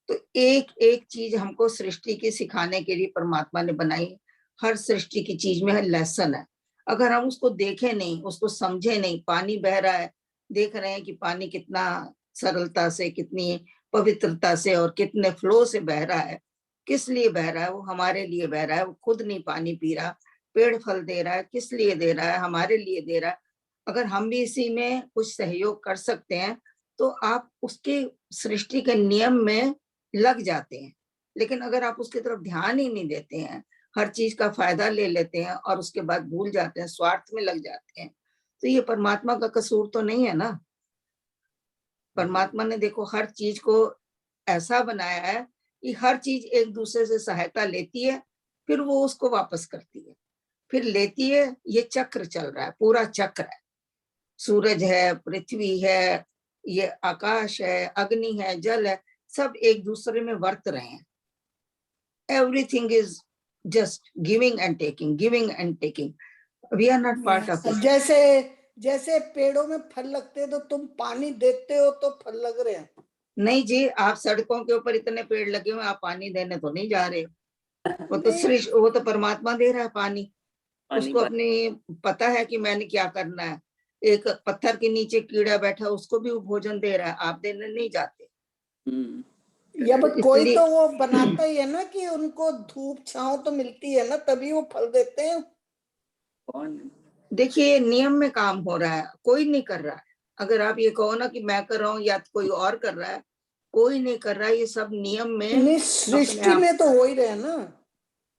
तो एक एक चीज हमको सृष्टि की सिखाने के लिए परमात्मा ने बनाई। हर सृष्टि की चीज में लेसन है। अगर हम उसको देखें नहीं, उसको समझे नहीं, पानी बह रहा है, देख रहे हैं कि पानी कितना सरलता से, कितनी पवित्रता से और कितने फ्लो से बह रहा है। किस लिए बह रहा है? वो हमारे लिए बह रहा है। वो खुद नहीं पानी पी रहा। पेड़ फल दे रहा है, किस लिए दे रहा है? हमारे लिए दे रहा है। अगर हम भी इसी में कुछ सहयोग कर सकते हैं तो आप उसके सृष्टि के नियम में लग जाते हैं। लेकिन अगर आप उसकी तरफ ध्यान ही नहीं देते हैं, हर चीज का फायदा ले लेते हैं और उसके बाद भूल जाते हैं, स्वार्थ में लग जाते हैं, तो ये परमात्मा का कसूर तो नहीं है ना। परमात्मा ने देखो हर चीज को ऐसा बनाया है कि हर चीज एक दूसरे से सहायता लेती है, फिर वो उसको वापस करती है, फिर लेती है। ये चक्र चल रहा है, पूरा चक्र है। सूरज है, पृथ्वी है, ये आकाश है, अग्नि है, जल है, सब एक दूसरे में वर्त रहे हैं। Everything is just giving and taking, giving and taking. We are not part of it. जैसे जैसे पेड़ों में फल लगते हैं तो तुम पानी देते हो तो फल लग रहे हैं। नहीं जी, आप सड़कों के ऊपर इतने पेड़ लगे हुए, आप पानी देने तो नहीं जा रहे। वो तो सृष्टि, वो तो परमात्मा दे रहा है पानी। उसको अपनी पता है कि मैंने क्या करना है। एक पत्थर के नीचे कीड़ा बैठा, उसको भी वो भोजन दे रहा है, आप देने नहीं जाते। या बट कोई इसलिए तो वो बनाता ही है ना कि उनको धूप छांव तो मिलती है ना, तभी वो फल देते हैं। देखिए, नियम में काम हो रहा है, कोई नहीं कर रहा है। अगर आप ये कहो ना कि मैं कर रहा हूँ या कोई और कर रहा है, कोई नहीं कर रहा है। ये सब नियम में नहीं, सृष्टि में तो हो ही रहे ना।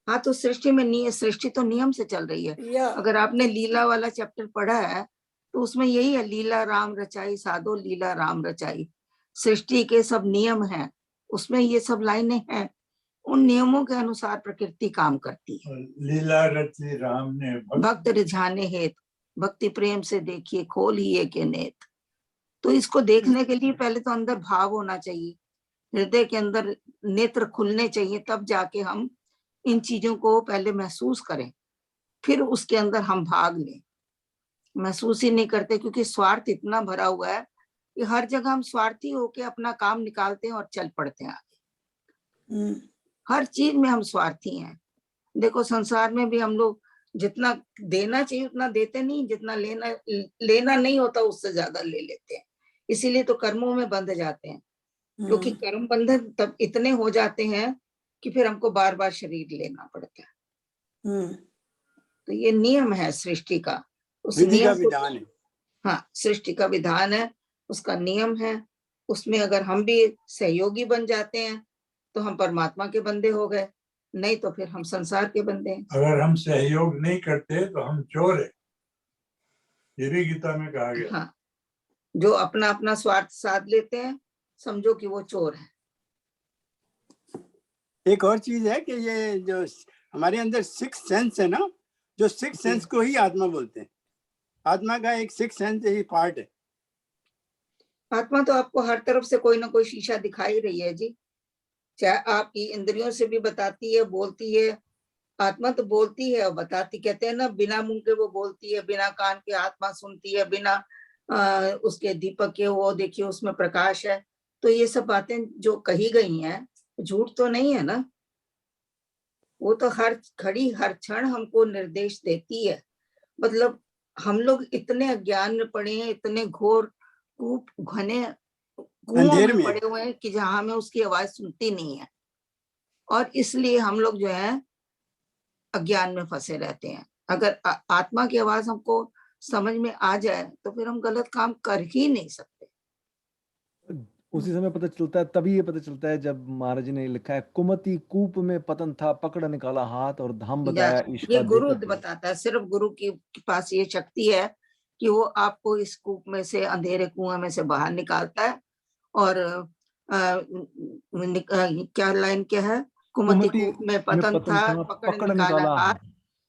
हाँ, तो सृष्टि में नहीं है, सृष्टि तो नियम से चल रही है। या अगर आपने लीला वाला चैप्टर पढ़ा है तो उसमें यही है, लीला राम रचाई साधो, लीला राम रचाई। सृष्टि के सब नियम हैं, उसमें ये सब लाइनें हैं। उन नियमों के अनुसार प्रकृति काम करती है। लीला रची राम ने भक्त रिझाने हेत, भक्ति प्रेम से देखिए खोल ही एक नेत। तो इसको देखने के लिए पहले तो अंदर भाव होना चाहिए, हृदय के अंदर नेत्र खुलने चाहिए, तब जाके हम इन चीजों को पहले महसूस करें, फिर उसके अंदर हम भाग लें। महसूस ही नहीं करते क्योंकि स्वार्थ इतना भरा हुआ है कि हर जगह हम स्वार्थी होके अपना काम निकालते हैं और चल पड़ते हैं आगे। हर चीज में हम स्वार्थी हैं। देखो, संसार में भी हम लोग जितना देना चाहिए उतना देते नहीं, जितना लेना नहीं होता उससे ज्यादा ले लेते हैं। इसीलिए तो कर्मों में बंध जाते हैं, क्योंकि कर्म बंधन तब इतने हो जाते हैं कि फिर हमको बार बार शरीर लेना पड़ता है। तो ये नियम है सृष्टि का, उस विधि का नियम विधान है। हाँ, सृष्टि का विधान है, उसका नियम है। उसमें अगर हम भी सहयोगी बन जाते हैं तो हम परमात्मा के बंदे हो गए, नहीं तो फिर हम संसार के बंदे हैं। अगर हम सहयोग नहीं करते तो हम चोर है, ये भी गीता में कहा गया। हाँ, जो अपना अपना स्वार्थ साध लेते हैं, समझो कि वो चोर है। एक और चीज है कि ये जो हमारे अंदर सिक्स सेंस है ना, जो सिक्स सेंस को ही आत्मा बोलते हैं। आत्मा का एक सिक्स सेंस ही पार्ट है। आत्मा तो आपको हर तरफ से कोई ना कोई शीशा दिखाई रही है जी। चाहे आपकी इंद्रियों से भी बताती है, बोलती है। आत्मा तो बोलती है और बताती, कहते हैं ना, बिना मुंह के वो बोलती है, बिना कान के आत्मा सुनती है, बिना उसके दीपक के वो देखिए उसमें प्रकाश है। तो ये सब बातें जो कही गई हैं, झूठ तो नहीं है ना। वो तो हर घड़ी हर क्षण हमको निर्देश देती है। मतलब हम लोग इतने अज्ञान में पड़े हैं, इतने घोर कूप घने कुओं अंधेर में में। पड़े हुए हैं कि जहां हमें उसकी आवाज सुनती नहीं है, और इसलिए हम लोग जो है अज्ञान में फंसे रहते हैं। अगर आत्मा की आवाज हमको समझ में आ जाए तो फिर हम गलत काम कर ही नहीं सकते। उसी समय पता चलता है, तभी ये पता चलता है जब महाराज जी ने लिखा है, कुमति कूप में पतन था, पकड़ निकाला हाथ और धाम बताया ईश ये का गुरु देकर। बताता है, सिर्फ गुरु के पास ये शक्ति है कि वो आपको इस कूप में से, अंधेरे कुएं में से बाहर निकालता है। और क्या लाइन क्या है, कुमति कूप में पतन था, पकड़ निकाला हाथ,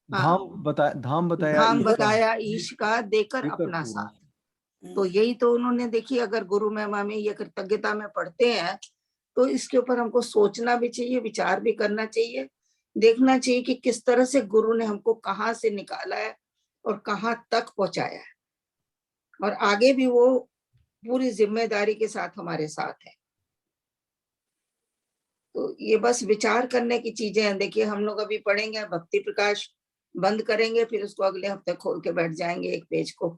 धाम बताया धाम ईश का बताया ईश का देकर देकर अपना पूरा। साथ। तो यही तो उन्होंने देखी, अगर गुरु महिमा में ये कृतज्ञता में पढ़ते हैं तो इसके ऊपर हमको सोचना भी चाहिए, विचार भी करना चाहिए, देखना चाहिए कि किस तरह से गुरु ने हमको कहाँ से निकाला है और कहाँ तक पहुंचाया है, और आगे भी वो पूरी जिम्मेदारी के साथ हमारे साथ है। तो ये बस विचार करने की चीजें हैं। देखिए हम लोग अभी पढ़ेंगे भक्ति प्रकाश, बंद करेंगे, फिर उसको अगले हफ्ते खोल के बैठ जाएंगे एक पेज को।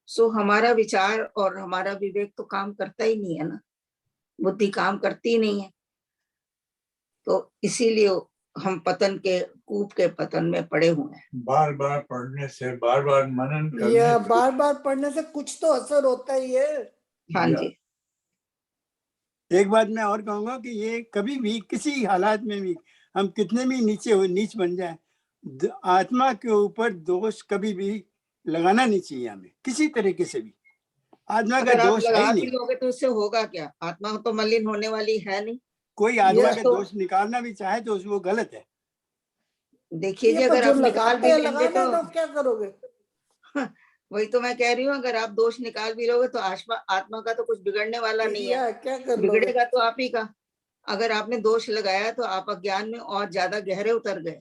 सो हमारा विचार और हमारा विवेक तो काम करता ही नहीं है ना, बुद्धि काम करती ही नहीं है। तो इसीलिए हम पतन के कूप के पतन में पड़े हुए हैं। बार बार पढ़ने से, बार बार मनन करने या से, बार बार पढ़ने से कुछ तो असर होता ही है। हाँ या- जी, एक बात मैं और कहूंगा कि ये कभी भी किसी हालात में भी हम कितने भी नीच बन जाए, आत्मा के ऊपर दोष कभी भी लगाना नहीं चाहिए हमें, किसी तरीके से भी। आत्मा का अगर आप दोष है लगा ही भी नहीं। लोगे तो उससे होगा क्या, आत्मा तो मलिन होने वाली है नहीं। कोई आत्मा ये का तो दोष निकालना भी चाहे तो वो गलत है। देखिए जी, ये पर अगर जो आप निकाल लगाते भी हैं लेंगे लगाने तो दो, क्या करोगे? वही तो मैं कह रही हूँ, अगर आप दोष निकाल भी लोगे तो आत्मा का तो कुछ बिगड़ने वाला नहीं है, या क्या कर लोगे? बिगड़ेगा तो आप ही का। अगर आपने दोष लगाया तो आप अज्ञान में और ज्यादा गहरे उतर गए,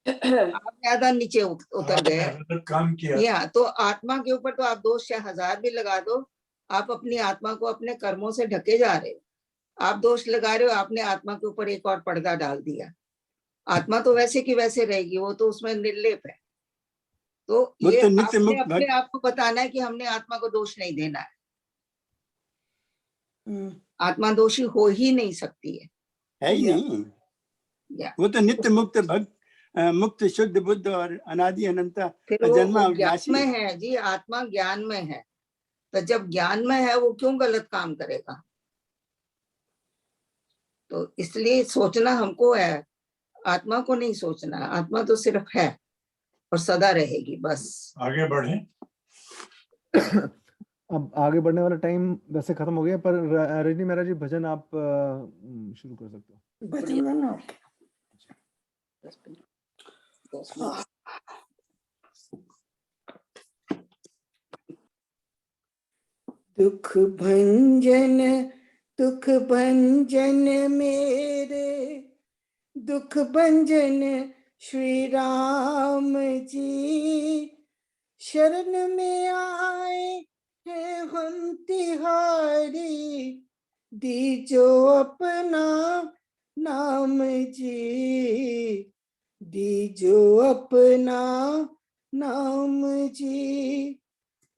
आप ज्यादा नीचे उतर आपने गए। गलत काम किया। या तो आत्मा के ऊपर तो आप दोष चाहे 1000 भी लगा दो, आप अपनी आत्मा को अपने कर्मों से ढके जा रहे हो। आप दोष लगा रहे हो, आपने आत्मा के ऊपर एक और पर्दा डाल दिया। आत्मा तो वैसे की वैसे रहेगी, वो तो उसमें निर्लेप है। तो वो ये तो नित्य आपने मुक्त अपने आप को बताना है कि हमने आत्मा को दोष नहीं देना है। आत्मा दोषी हो ही नहीं सकती है ही या, नहीं। या। वो तो नित्य मुक्त भक्त, मुक्त शुद्ध बुद्ध और अनादि अनंत फिर अजन्मा वो ज्ञान अविनाशी में है। है जी, आत्मा ज्ञान में है। तो जब ज्ञान में है वो क्यों गलत काम करेगा? तो इसलिए सोचना हमको है, आत्मा को नहीं सोचना। आत्मा तो सिर्फ है और सदा रहेगी, बस। आगे बढ़े। अब आगे बढ़ने वाला टाइम वैसे खत्म हो गया, पर रजनी महाराज जी भजन आप शुरू कर सकते हो। भजन गाना। 10 मिनट। दुख भंजन, दुख भंजन मेरे, दुख भंजन श्री राम जी, शरण में आए हैं हम तिहारी, दीजो अपना नाम जी, दीजो अपना नाम जी।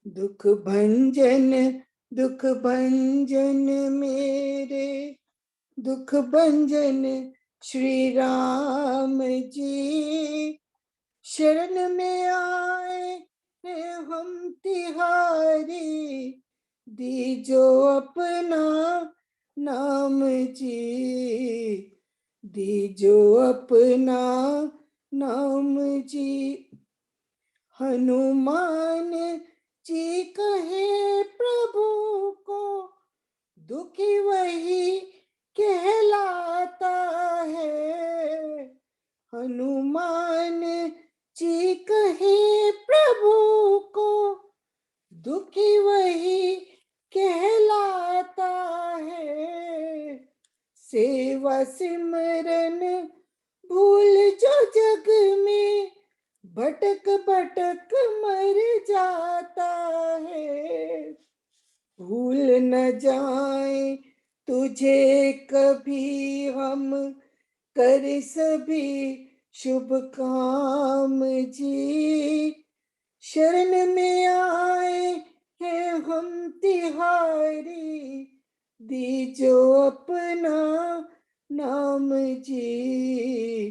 दुख भंजन, दुख भंजन मेरे, दुख भंजन श्री राम जी, शरण में आए हैं हम तिहारी, दीजो अपना नाम जी, दीजो अपना नाम जी। हनुमान जी कहे प्रभु को, दुखी वही कहलाता है। हनुमान जी कहे प्रभु को, दुखी वही कहलाता है। सेवा सिमरन भूल जो जग में, भटक भटक मर जाता है। भूल न जाए तुझे कभी हम, कर सभी शुभ काम जी, शरण में आए हैं हम तिहारी, दीजो अपना नाम जी,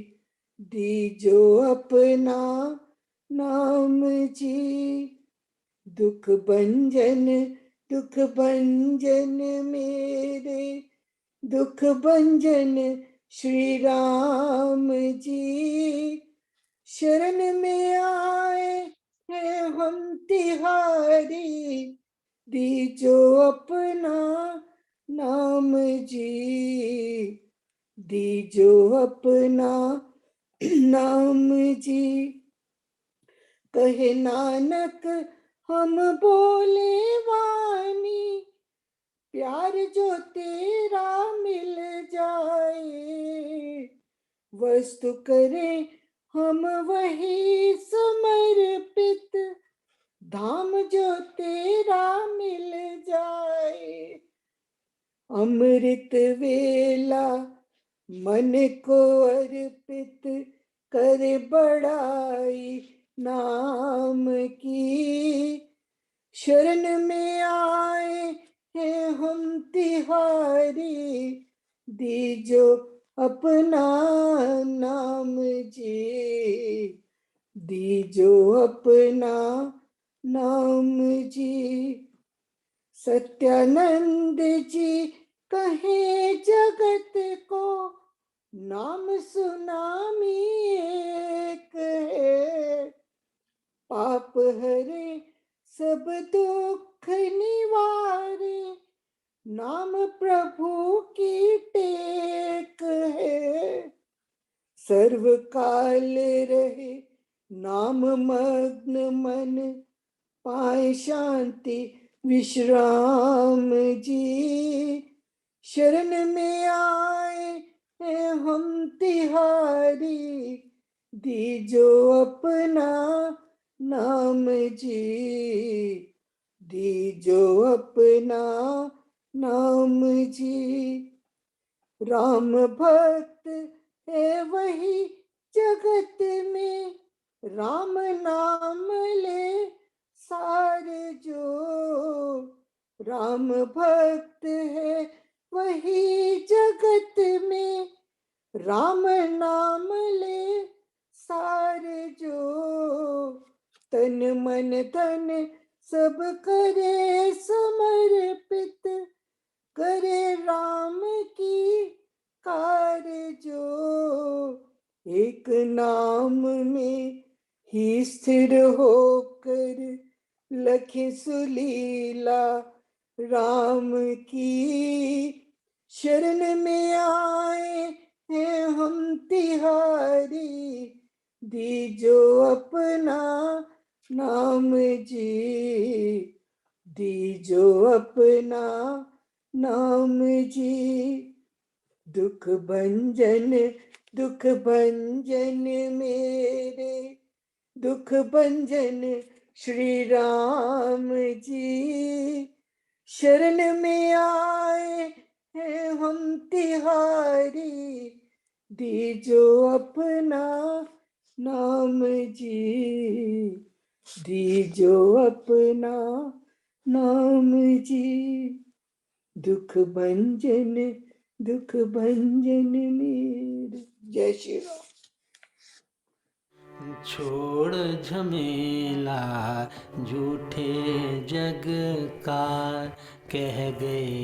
दीजो अपना नाम जी। दुख भंजन मेरे दुख भंजन श्री राम जी, शरण में आए हैं हम तिहारी, दीजो अपना नाम जी, दीजो अपना नाम जी। कहे नानक हम बोले वाणी, प्यार जो तेरा मिल जाए, वस्तु करें हम वही समर्पित, धाम जो तेरा मिल जाए। अमृत वेला मन को अर्पित, करे बड़ाई नाम की, शरण में आए हैं हम तिहारी, दीजो अपना नाम जी, दीजो अपना नाम जी। सत्यानंद जी कहे जगत को, नाम सुनामी एक है, पाप हरे सब दुख निवारे, नाम प्रभु की टेक है। सर्व काल रहे नाम मग्न मन, पाए शांति विश्राम जी, शरण में आए हैं हम तिहारी, दीजो अपना नाम जी, दीजो अपना नाम जी। राम भक्त है वही जगत में, राम नाम ले सारे जो, राम भक्त है वही जगत में, राम नाम ले सारे जो, तन मन धन सब करे समर्पित, करे राम की कार्य जो, एक नाम में ही स्थिर होकर लखे सुलीला राम की, शरण में आए हैं हम तिहारी, दीजो अपना नाम जी, दीजो अपना नाम जी। दुख भंजन मेरे दुख भंजन श्री राम जी, शरण में आए हैं हम तिहारी, दीजो अपना नाम जी, दीजो अपना नाम जी। दुख भंजन मेरे। जय श्री राम। छोड़ झमेला झूठे जग का, कह गए